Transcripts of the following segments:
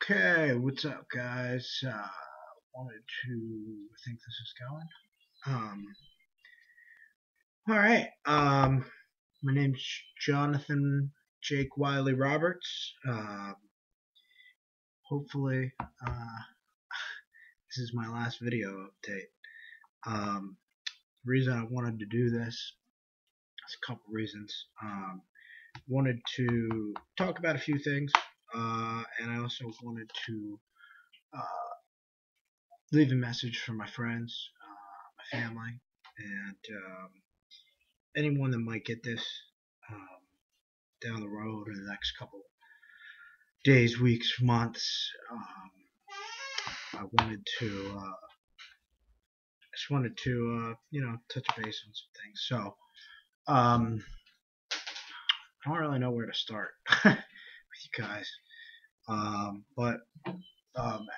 Okay, what's up, guys? Wanted to think this is going. All right. My name's Jonathan Jake Wiley Roberts. Hopefully, this is my last video update. The reason I wanted to do this is a couple reasons. Wanted to talk about a few things, and I also wanted to leave a message for my friends, my family, and anyone that might get this um, down the road in the next couple days, weeks, months. I wanted to just wanted to touch base on some things. So I don't really know where to start with you guys, but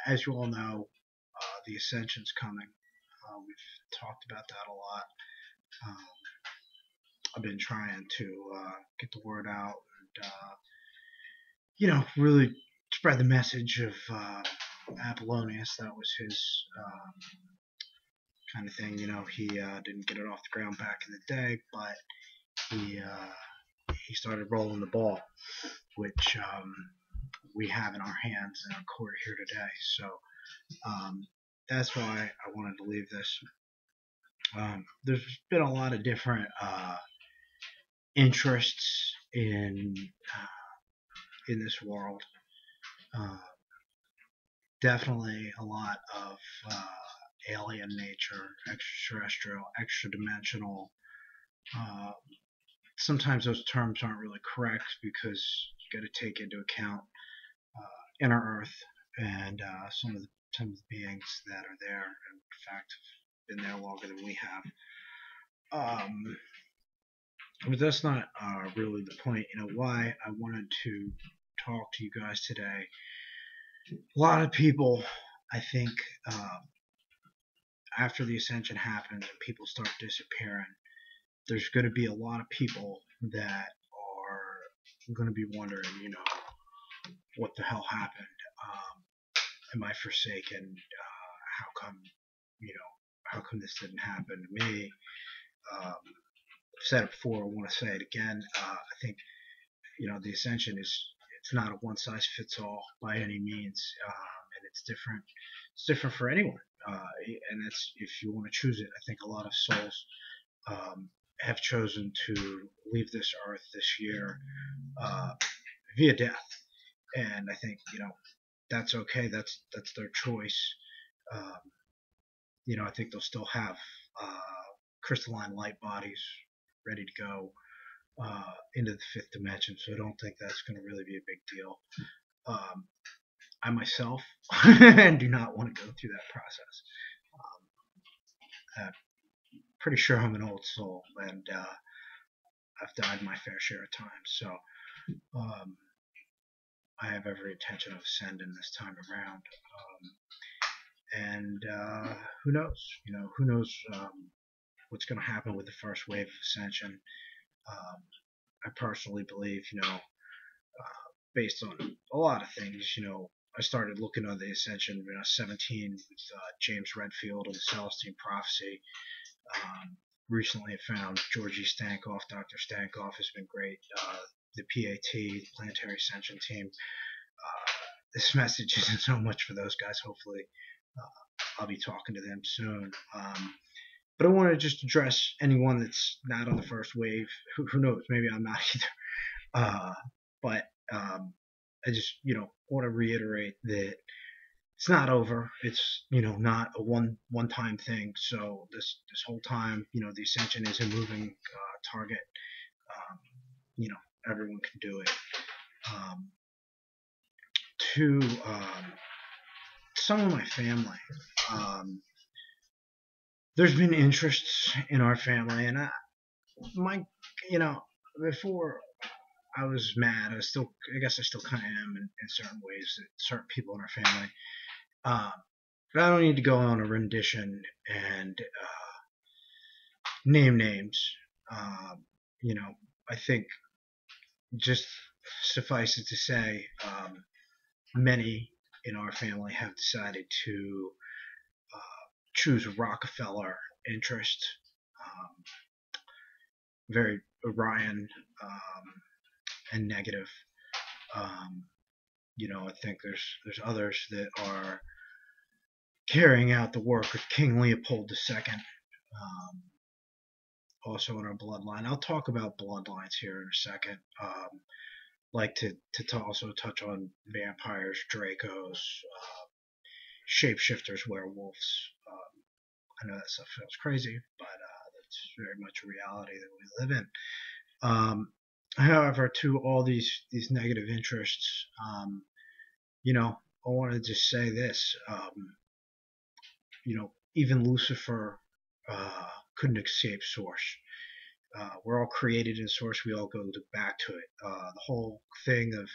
as you all know, the Ascension's coming. We've talked about that a lot. Um, I've been trying to get the word out and really spread the message of Apollonius. That was his kind of thing. He didn't get it off the ground back in the day, but he started rolling the ball, which we have in our hands in our court here today. So that's why I wanted to leave this. There's been a lot of different interests in this world. Definitely a lot of alien nature, extraterrestrial, extra-dimensional. Sometimes those terms aren't really correct because you got to take into account inner Earth and some of the beings that are there, and in fact have been there longer than we have. But that's not really the point. Why I wanted to talk to you guys today. A lot of people, I think, after the Ascension happens and people start disappearing, there's going to be a lot of people that are going to be wondering, what the hell happened? Am I forsaken? How come this didn't happen to me? I've said it before. I want to say it again. I think, the Ascension it's not a one-size-fits-all by any means, and it's different. It's different for anyone, and that's if you want to choose it. I think a lot of souls have chosen to leave this earth this year via death, and I think that's okay. That's their choice. I think they'll still have crystalline light bodies ready to go into the fifth dimension, so I don't think that's going to really be a big deal. I myself do not want to go through that process. I'm pretty sure I'm an old soul, and I've died my fair share of times, so I have every intention of ascending this time around. And who knows? Who knows what's going to happen with the first wave of ascension. I personally believe, based on a lot of things, I started looking at the Ascension when I was 17 with James Redfield and the Celestine Prophecy. Recently I found Georgie Stankoff. Dr. Stankoff has been great. The PAT, the Planetary Ascension team. This message isn't so much for those guys. Hopefully I'll be talking to them soon. But I want to just address anyone that's not on the first wave. Who knows? Maybe I'm not either. But I just, want to reiterate that it's not over. It's, not a one-time thing. So this whole time, the Ascension is a moving target. Everyone can do it. To some of my family, there's been interests in our family, and before I was mad. I guess I still kind of am in certain ways at certain people in our family. But I don't need to go on a rendition and name names. I think just suffice it to say, many in our family have decided to choose a Rockefeller interest. Um, very Orion and negative. Um, I think there's others that are carrying out the work of King Leopold II, also in our bloodline. I'll talk about bloodlines here in a second. Like to also touch on vampires, Dracos, shapeshifters, werewolves. I know that stuff feels crazy, but that's very much a reality that we live in. However, to all these negative interests, I want to just say this. Even Lucifer couldn't escape Source. We're all created in Source. We all go back to it. The whole thing of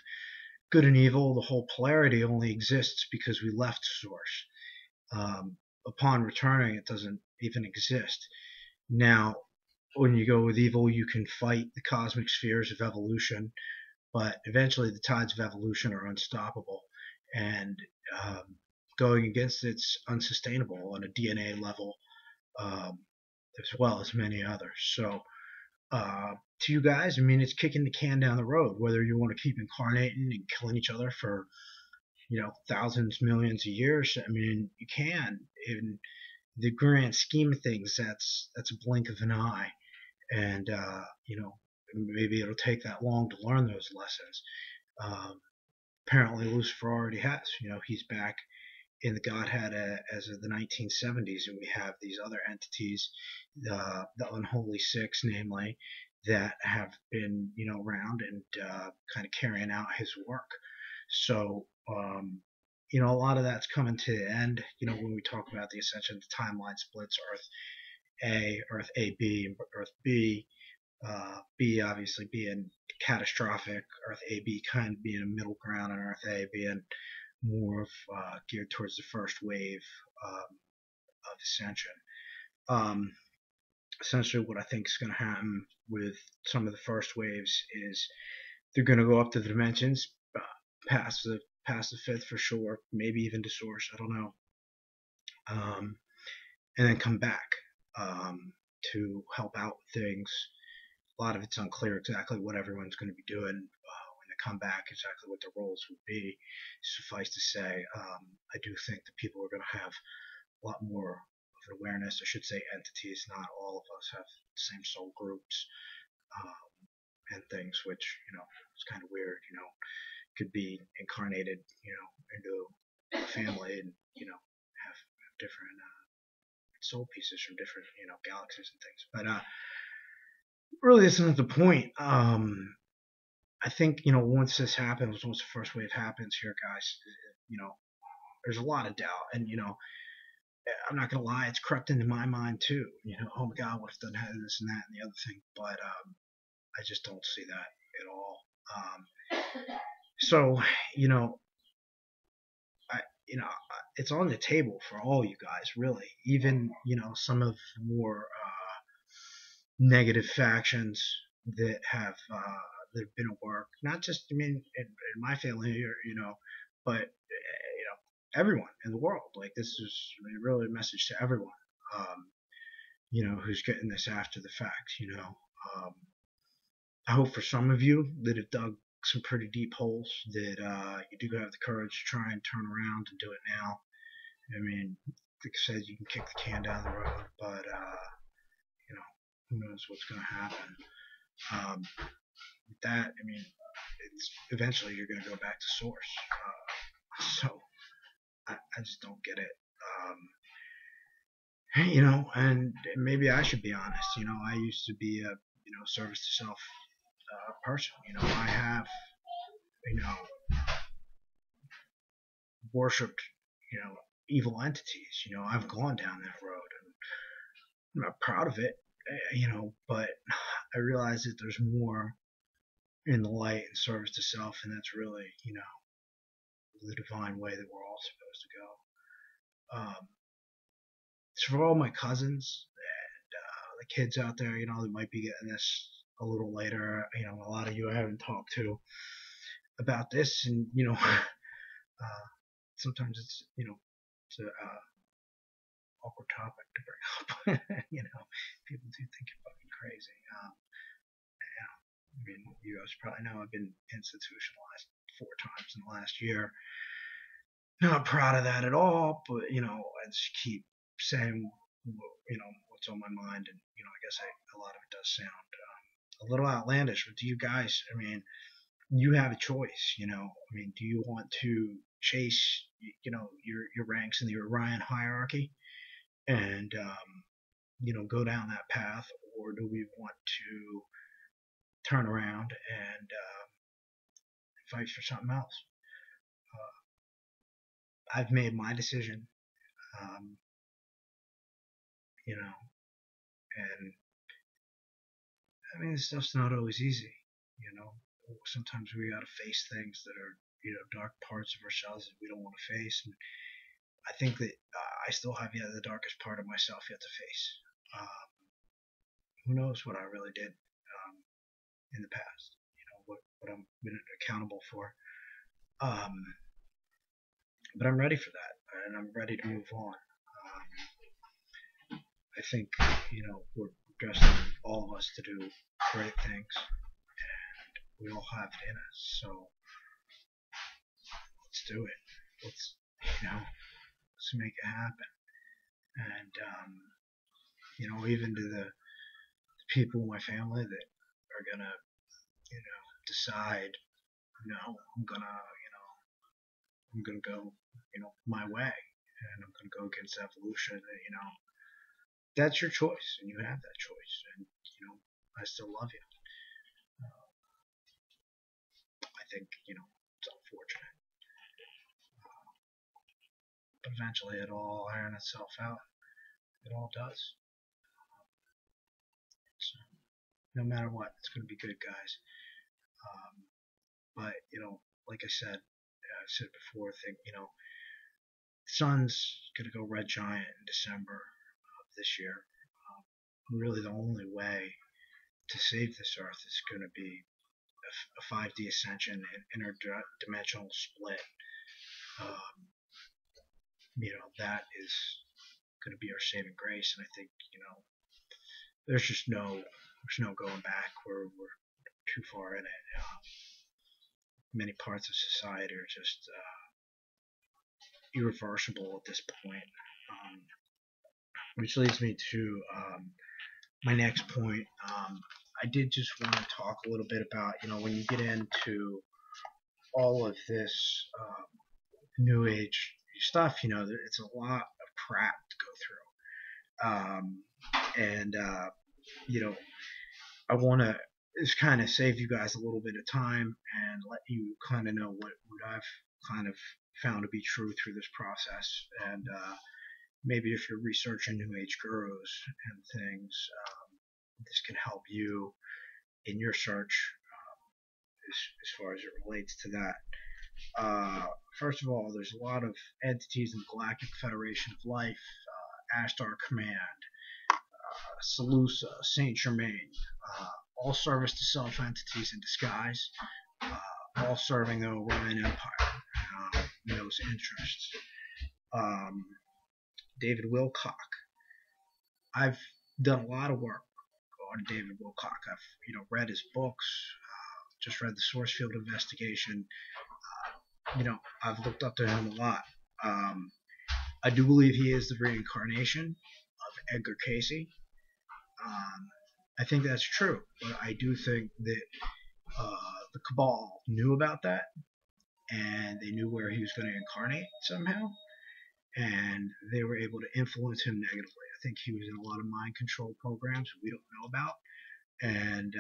good and evil, the whole polarity only exists because we left Source. Upon returning, it doesn't even exist. Now, when you go with evil, you can fight the cosmic spheres of evolution, but eventually the tides of evolution are unstoppable, and going against it's unsustainable on a DNA level, as well as many others. So, to you guys, I mean, it's kicking the can down the road. Whether you want to keep incarnating and killing each other for thousands, millions of years, I mean, you can. In the grand scheme of things, that's a blink of an eye, and maybe it'll take that long to learn those lessons. Apparently, Lucifer already has. He's back in the Godhead as of the 1970s, and we have these other entities, the Unholy Six, namely, that have been around and kind of carrying out his work. So a lot of that's coming to the end. When we talk about the Ascension, the timeline splits: Earth A, B, and Earth B. B obviously being catastrophic, Earth A, B kind of being a middle ground, and Earth A being more of geared towards the first wave of Ascension. Essentially, what I think is going to happen with some of the first waves is they're going to go up to the dimensions, past the fifth for sure, maybe even to Source, I don't know, and then come back to help out with things. A lot of it's unclear exactly what everyone's going to be doing when they come back, exactly what their roles would be. Suffice to say, I do think that people are going to have a lot more of an awareness. I should say entities. Not all of us have the same soul groups and things, which it's kind of weird. Could be incarnated, into a family and have different soul pieces from different galaxies and things. But really, this isn't the point. I think once this happens, once the first wave happens here, guys, there's a lot of doubt, and I'm not gonna lie, it's crept into my mind too. Oh my God, what if done had this and that and the other thing? But I just don't see that at all. So it's on the table for all you guys, really. Even some of the more negative factions that have been at work. Not just, I mean, in my family, but everyone in the world. Like, this is really a message to everyone. Who's getting this after the fact. I hope for some of you that have dug some pretty deep holes that you do have the courage to try and turn around and do it now. I mean, like I said, you can kick the can down the road, but who knows what's going to happen. With that, I mean, it's eventually you're going to go back to Source. So I just don't get it. And maybe I should be honest. I used to be a service to self person. I have worshipped evil entities. I've gone down that road, and I'm not proud of it. But I realize that there's more in the light and service to self, and that's really the divine way that we're all supposed to go. So for all my cousins and the kids out there, that might be getting this a little later, a lot of you I haven't talked to about this, and sometimes it's it's a awkward topic to bring up. People do think you're fucking crazy. Yeah, I mean, you guys probably know I've been institutionalized 4 times in the last year. Not proud of that at all, but I just keep saying what's on my mind, and I guess a lot of it does sound a little outlandish. But to you guys, I mean, you have a choice. I mean, do you want to chase your ranks in the Orion hierarchy and go down that path, or do we want to turn around and fight for something else? I've made my decision, um, and I mean, this stuff's not always easy. Sometimes we got to face things that are dark parts of ourselves that we don't want to face, and I think that I still have the darkest part of myself yet to face. Um, who knows what I really did in the past? What I'm been accountable for. Um, but I'm ready for that, and I'm ready to move on. I think we're destined, all of us, to do great things, and we all have it in us. So let's do it. Let's make it happen. And even to the people in my family that are gonna decide, no, I'm gonna go my way, and I'm gonna go against evolution. That's your choice, and you have that choice, and I still love you. I think it's unfortunate, but eventually it'll all iron itself out. It all does. So no matter what, it's gonna be good, guys. But like I said before, I think sun's gonna go red giant in December of this year. Really, the only way to save this Earth is going to be a 5D ascension and interdimensional split. That is going to be our saving grace, and I think there's no going back. We're too far in it. Many parts of society are just irreversible at this point. Which leads me to my next point. I did just want to talk a little bit about, when you get into all of this new age stuff, it's a lot of crap to go through. I want to just kind of save you guys a little bit of time and let you kind of know what I've kind of found to be true through this process. And maybe if you're researching new age gurus and things, this can help you in your search as far as it relates to that. First of all, there's a lot of entities in the Galactic Federation of Life, Ashtar Command, Salusa, Saint Germain, all service to self entities in disguise, all serving the Orion Empire and those interests. David Wilcock. I've done a lot of work on David Wilcock. I've read his books, just read the Source Field Investigation. I've looked up to him a lot. I do believe he is the reincarnation of Edgar Cayce. I think that's true, but I do think that the Cabal knew about that, and they knew where he was going to incarnate somehow, and they were able to influence him negatively. I think he was in a lot of mind control programs we don't know about, and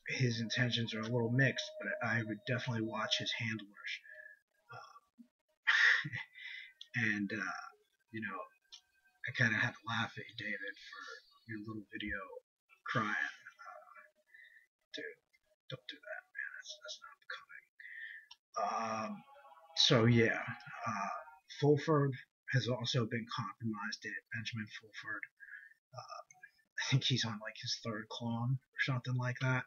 his intentions are a little mixed, but I would definitely watch his handlers. And I kind of had to laugh at you, David, for your little video crying. Dude, don't do that, man. That's not becoming. So yeah, Fulford has also been compromised. Benjamin Fulford. I think he's on like his 3rd clone or something like that.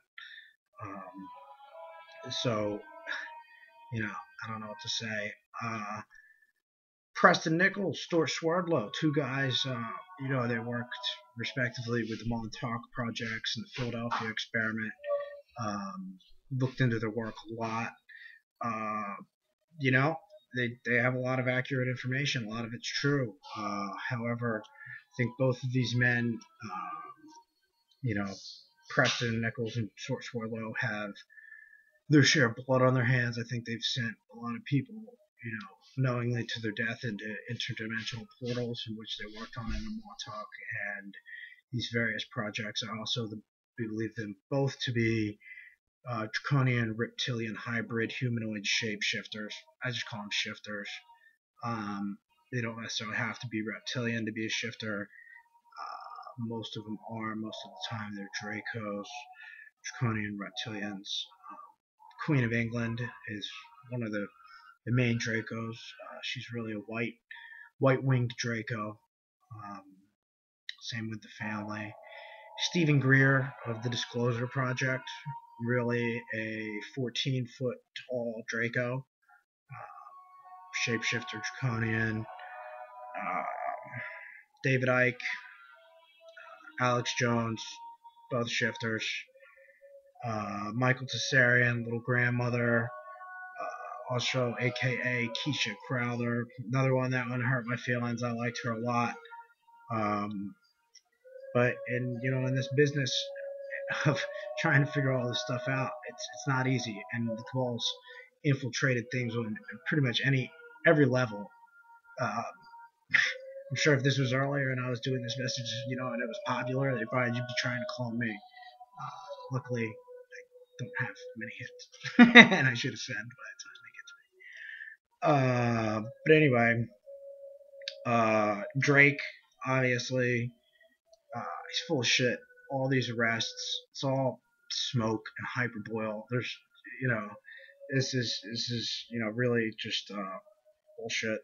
So I don't know what to say. Preston Nichols, Stuart Swerdlow, two guys, they worked respectively with the Montauk projects and the Philadelphia experiment. Looked into their work a lot. Uh, you know, they have a lot of accurate information. A lot of it's true. However, I think both of these men, you know, Preston Nichols and Stuart Swerdlow, have their share of blood on their hands. I think they've sent a lot of people, knowingly to their death into interdimensional portals in which they worked on in the Montauk and these various projects. I also believe them both to be draconian reptilian hybrid humanoid shapeshifters. I just call them shifters. They don't necessarily have to be reptilian to be a shifter. Most of them are. Most of the time, they're Dracos, draconian reptilians. Queen of England is one of the main Dracos. She's really a white-winged Draco. Same with the family. Stephen Greer of the Disclosure Project, really a 14-foot tall Draco, shapeshifter draconian. David Icke, Alex Jones, both shifters. Michael Tessarian, little grandmother, also aka Keisha Crowther, another one. That one hurt my feelings. I liked her a lot. But in this business of trying to figure all this stuff out, it's not easy, and the Cabal's infiltrated things on pretty much every level. I'm sure if this was earlier and I was doing this message, and it was popular, they'd probably be trying to clone me. Luckily, I don't have many hits, and I should have said by the time they get to me. But anyway, Drake, obviously, he's full of shit. All these arrests, it's all smoke and hyperboil. There's, this is really just bullshit.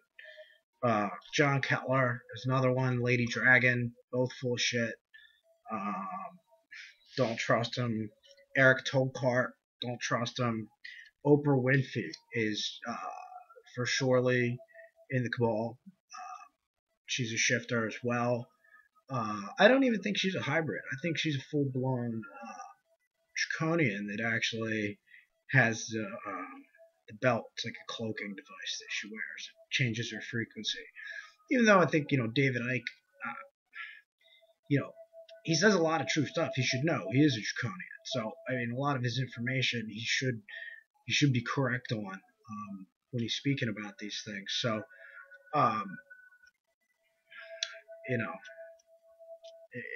John Kettler is another one. Lady Dragon, both full of shit. Don't trust him. Eric Tolkart, don't trust him. Oprah Winfrey is for surely in the Cabal. She's a shifter as well. I don't even think she's a hybrid. I think she's a full-blown draconian that actually has the belt. It's like a cloaking device that she wears. It changes her frequency. Even though I think, David Icke, he says a lot of true stuff. He should know. He is a draconian. So, I mean, a lot of his information he should be correct on when he's speaking about these things. So,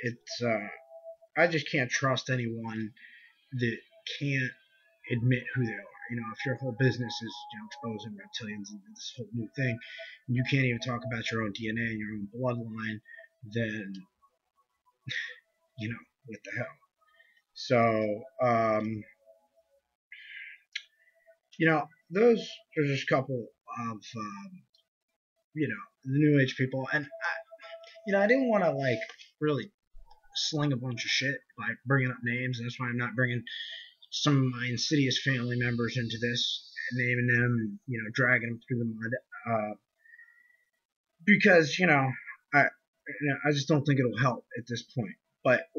it's I just can't trust anyone that can't admit who they are. If your whole business is exposing reptilians and this whole new thing, and you can't even talk about your own DNA and your own bloodline, then what the hell? So those are just a couple of the New Age people, and I didn't want to really sling a bunch of shit by bringing up names. That's why I'm not bringing some of my insidious family members into this, naming them, and dragging them through the mud, because I just don't think it'll help at this point. But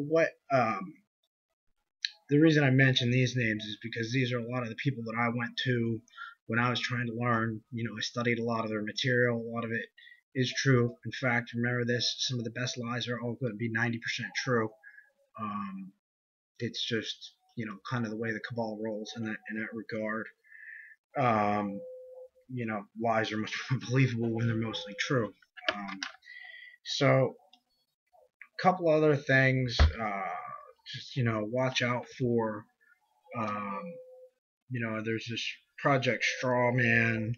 the reason I mention these names is because these are a lot of the people that I went to when I was trying to learn. I studied a lot of their material. A lot of it is true. In fact, remember this: some of the best lies are all going to be 90% true. It's just kind of the way the Cabal rolls in that regard. Lies are much more believable when they're mostly true. So, a couple other things. Just watch out for. There's this Project Strawman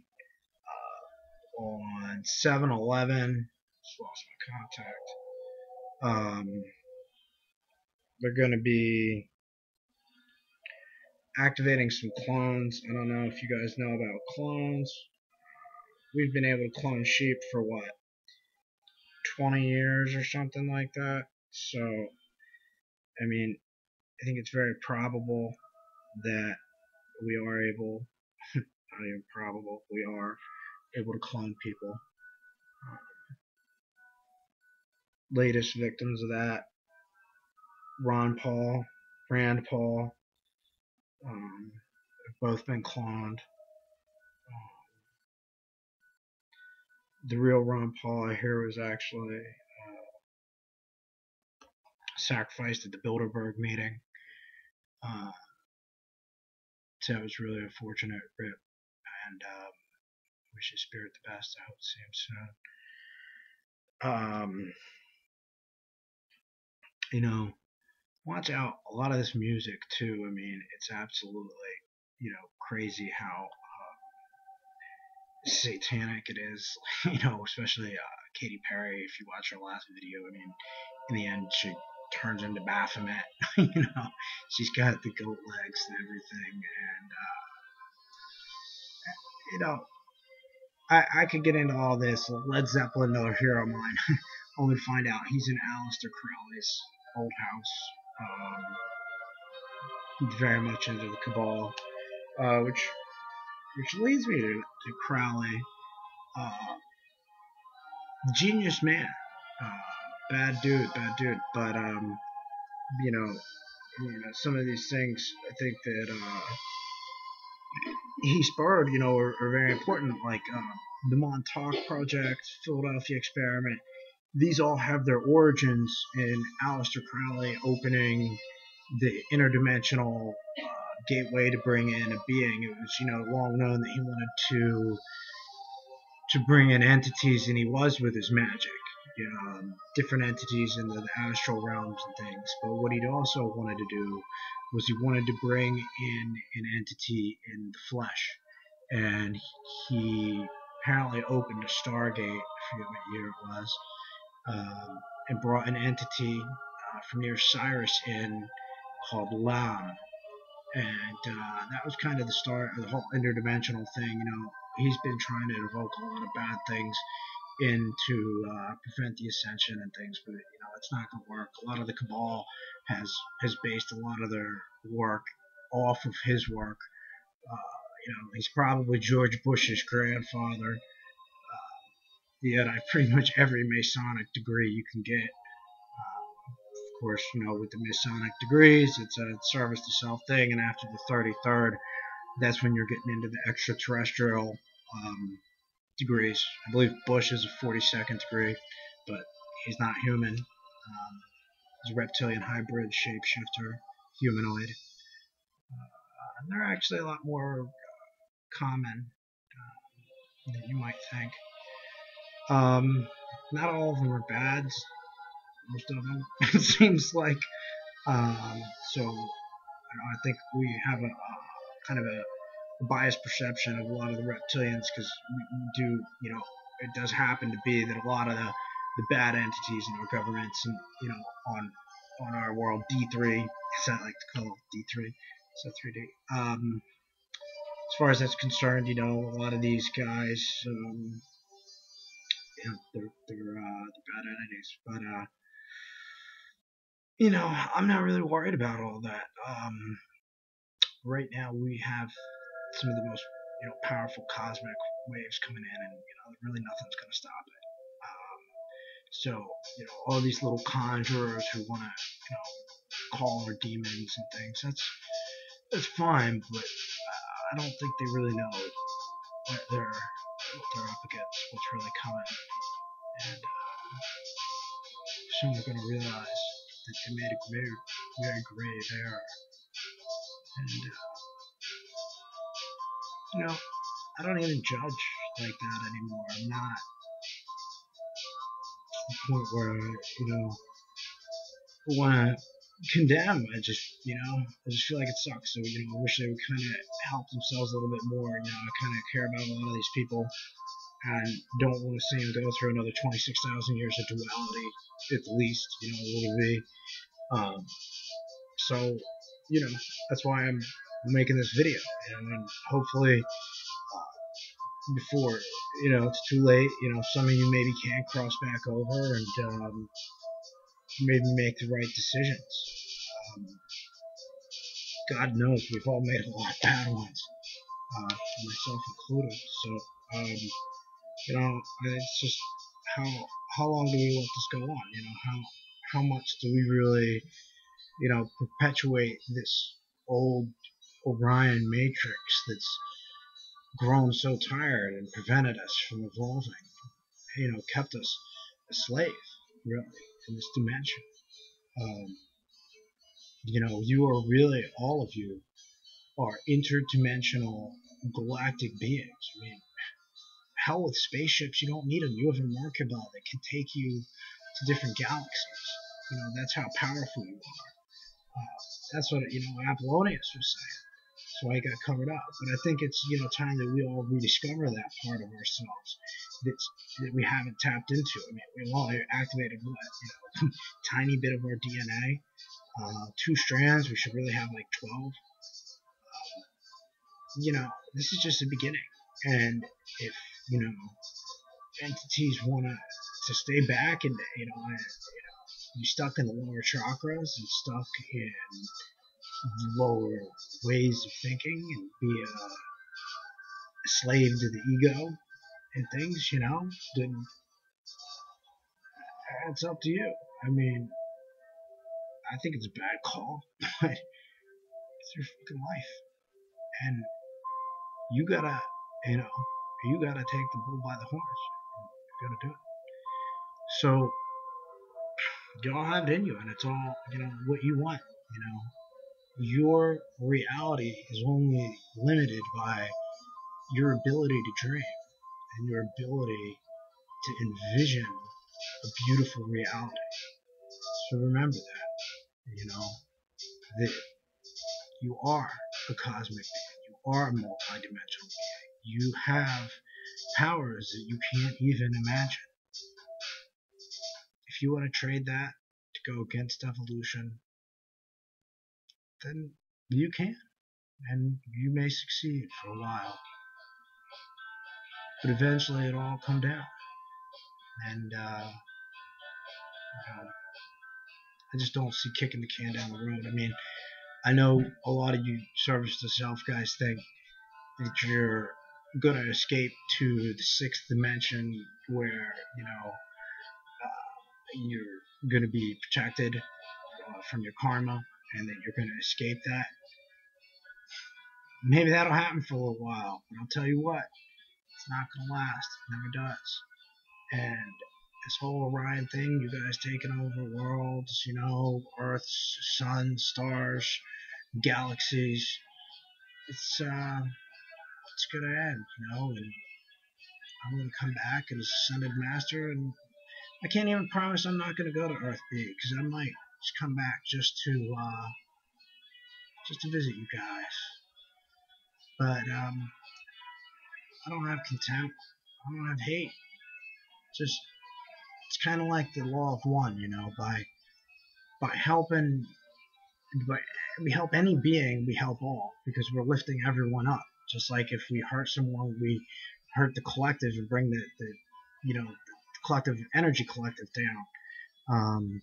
on 7-Eleven. Just lost my contact. They're going to be activating some clones. I don't know if you guys know about clones. We've been able to clone sheep for 20 years or something like that. So, I mean, I think it's very probable that we are able not even probable. We are able to clone people. Latest victims of that: Ron Paul, Rand Paul, have both been cloned. The real Ron Paul, I hear, was actually sacrificed at the Bilderberg meeting. So it was really unfortunate, Rip, and wish his spirit the best. I hope to see him soon. You know, watch out. A lot of this music too. I mean, it's absolutely, crazy how satanic it is. Especially Katy Perry. If you watch her last video, I mean, in the end, she turns into Baphomet. She's got the goat legs and everything, and I could get into all this. Led Zeppelin, another hero of mine, only to find out he's in Aleister Crowley's old house. He's very much into the Cabal, which leads me to Crowley. Genius man, bad dude, but some of these things I think that he spurred, are very important, like the Montauk Project, Philadelphia Experiment. These all have their origins in Aleister Crowley opening the interdimensional gateway to bring in a being. It was, long known that he wanted to bring in entities, and he was with his magic, different entities in the astral realms and things. But what he'd also wanted to do was he wanted to bring in an entity in the flesh, and he apparently opened a Stargate, I forget what year it was, and brought an entity from near Cyrus in called Lam. And that was kind of the start of the whole interdimensional thing. He's been trying to evoke a lot of bad things in to prevent the ascension and things, but it's not going to work. A lot of the Cabal has based a lot of their work off of his work. He's probably George Bush's grandfather. Yet pretty much every Masonic degree you can get. Of course, with the Masonic degrees, it's a service to self thing, and after the 33rd, that's when you're getting into the extraterrestrial degrees. I believe Bush is a 42nd degree, but he's not human. He's a reptilian hybrid, shapeshifter, humanoid. And they're actually a lot more common than you might think. Not all of them are bad. Most of them, it seems like. So I think we have a kind of a biased perception of a lot of the reptilians, because we do, it does happen to be that a lot of the bad entities in our governments and, on our world, D3, as I like to call it, D3, so 3D. As far as that's concerned, a lot of these guys, they're bad entities, but I'm not really worried about all that. Right now we have some of the most powerful cosmic waves coming in, and really nothing's going to stop it. So all these little conjurers who want to call our demons and things, that's fine, but I don't think they really know what they're up against, what's really coming, and soon they're going to realize that they made a very, very grave error. And I don't even judge like that anymore. I'm not to the point where I want to condemn. I just feel like it sucks. So I wish they would kind of help themselves a little bit more. I kind of care about a lot of these people, and don't want to see them go through another 26,000 years of duality, at least. It would be. So that's why I'm making this video, and hopefully before it's too late, some of you maybe can cross back over and maybe make the right decisions. God knows we've all made a lot of bad ones. myself included. So, it's just how how long do we let this go on? How much do we really, perpetuate this old Orion matrix that's grown so tired and prevented us from evolving? Kept us a slave, really, in this dimension. Um, you are really, all of you are interdimensional galactic beings. I mean, hell with spaceships, you don't need them. You have a Merkaba that can take you to different galaxies. That's how powerful you are. That's what, Apollonius was saying. So I got covered up. But I think it's, time that we all rediscover that part of ourselves that we haven't tapped into. I mean, we've all activated what, tiny bit of our DNA. 2 strands, we should really have like 12. This is just the beginning. And if, entities want to stay back and, be stuck in the lower chakras and stuck in lower ways of thinking and be a slave to the ego and things, then it's up to you. I mean, I think it's a bad call, but it's your fucking life. And you gotta, take the bull by the horns. You gotta do it. So, you all have it in you, and it's all, what you want, Your reality is only limited by your ability to dream and your ability to envision a beautiful reality. So remember that, that you are a cosmic being. You are a multidimensional being. You have powers that you can't even imagine. If you want to trade that to go against evolution, then you can. And you may succeed for a while. But eventually it'll all come down. And I just don't see kicking the can down the road. I mean, I know a lot of you service to self guys think that you're going to escape to the 6th dimension where, you're going to be protected from your karma and that you're going to escape that. Maybe that'll happen for a little while, but I'll tell you what, it's not going to last. It never does. And this whole Orion thing, you guys taking over worlds, Earths, suns, stars, galaxies, it's gonna end, and I'm gonna come back as Ascended Master, and I can't even promise I'm not gonna go to Earth B, because I might just come back just to visit you guys. But I don't have contempt. I don't have hate. Just it's kind of like the law of one, by helping. But we help any being, we help all, because we're lifting everyone up. Just like if we hurt someone, we hurt the collective and bring the collective energy collective down.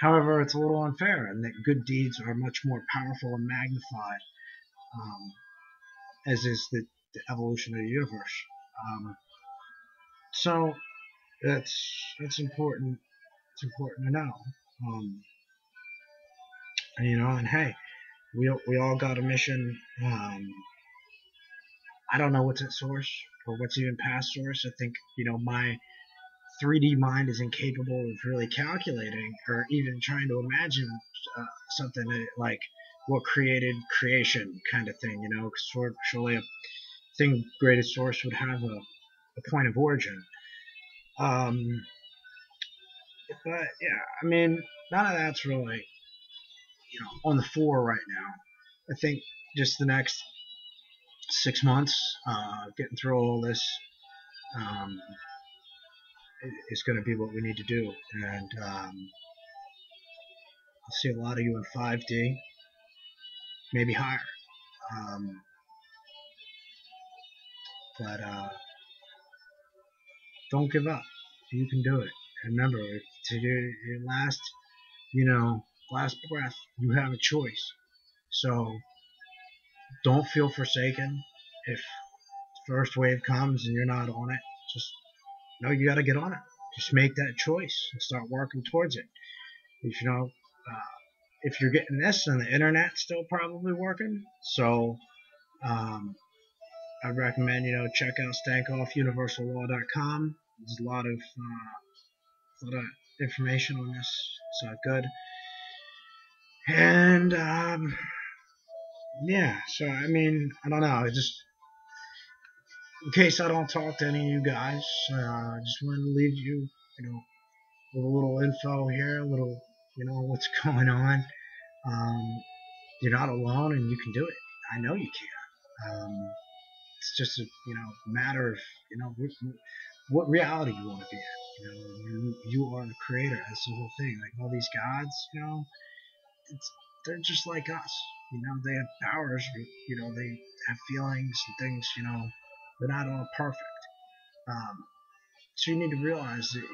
However, it's a little unfair, and that good deeds are much more powerful and magnified, as is the evolution of the universe. So that's important. It's important to know. And hey, we all got a mission. I don't know what's at source or what's even past source. I think, my 3D mind is incapable of really calculating or even trying to imagine something like what created creation kind of thing, because surely a thing greater source would have a point of origin. But yeah, I mean, none of that's really, on the fore right now. I think just the next 6 months, getting through all this, is going to be what we need to do. And I'll see a lot of you in 5D, maybe higher. But don't give up. You can do it. And remember, to your last, last breath, you have a choice. So don't feel forsaken. if the first wave comes and you're not on it, just know you got to get on it. Just make that choice and start working towards it. If if you're getting this and the internet's still probably working, so I recommend check out stankoffuniversallaw.com. There's a lot of information on this, so good. And yeah, so I mean, I don't know. Just in case I don't talk to any of you guys, I just wanted to leave you, with a little info here, a little, what's going on. You're not alone, and you can do it. I know you can. It's just a matter of what reality you want to be in. You are the creator. That's the whole thing. Like all these gods, they're just like us. They have powers. They have feelings and things. They're not all perfect. So you need to realize that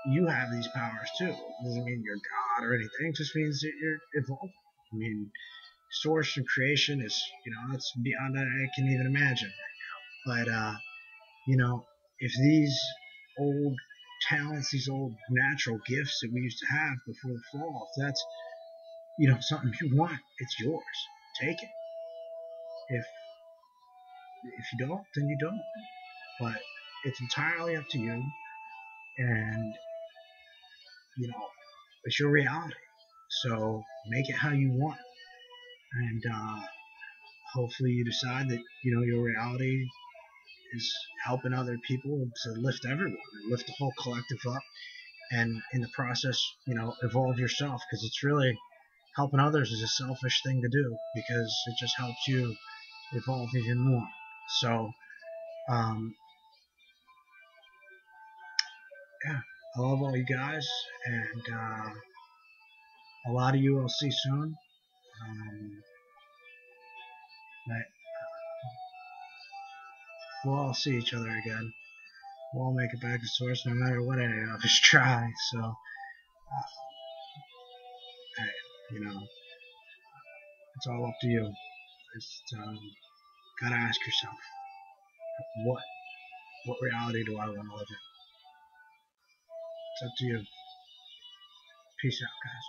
you have these powers too. It doesn't mean you're God or anything. It just means that you're evolving. I mean, source and creation is that's beyond that I can even imagine. But if these old talents, these old natural gifts that we used to have before the fall, if that's something you want, it's yours. Take it. If you don't, then you don't. But it's entirely up to you, and it's your reality. So make it how you want, and hopefully you decide that your reality is helping other people to lift everyone and lift the whole collective up, and in the process, evolve yourself, because it's really helping others is a selfish thing to do because it just helps you evolve even more. So, yeah, I love all you guys, and a lot of you I'll see soon. But we'll all see each other again. We'll all make it back to source no matter what any of us try. So, hey, it's all up to you. Just gotta ask yourself, what reality do I want to live in? It's up to you. Peace out, guys.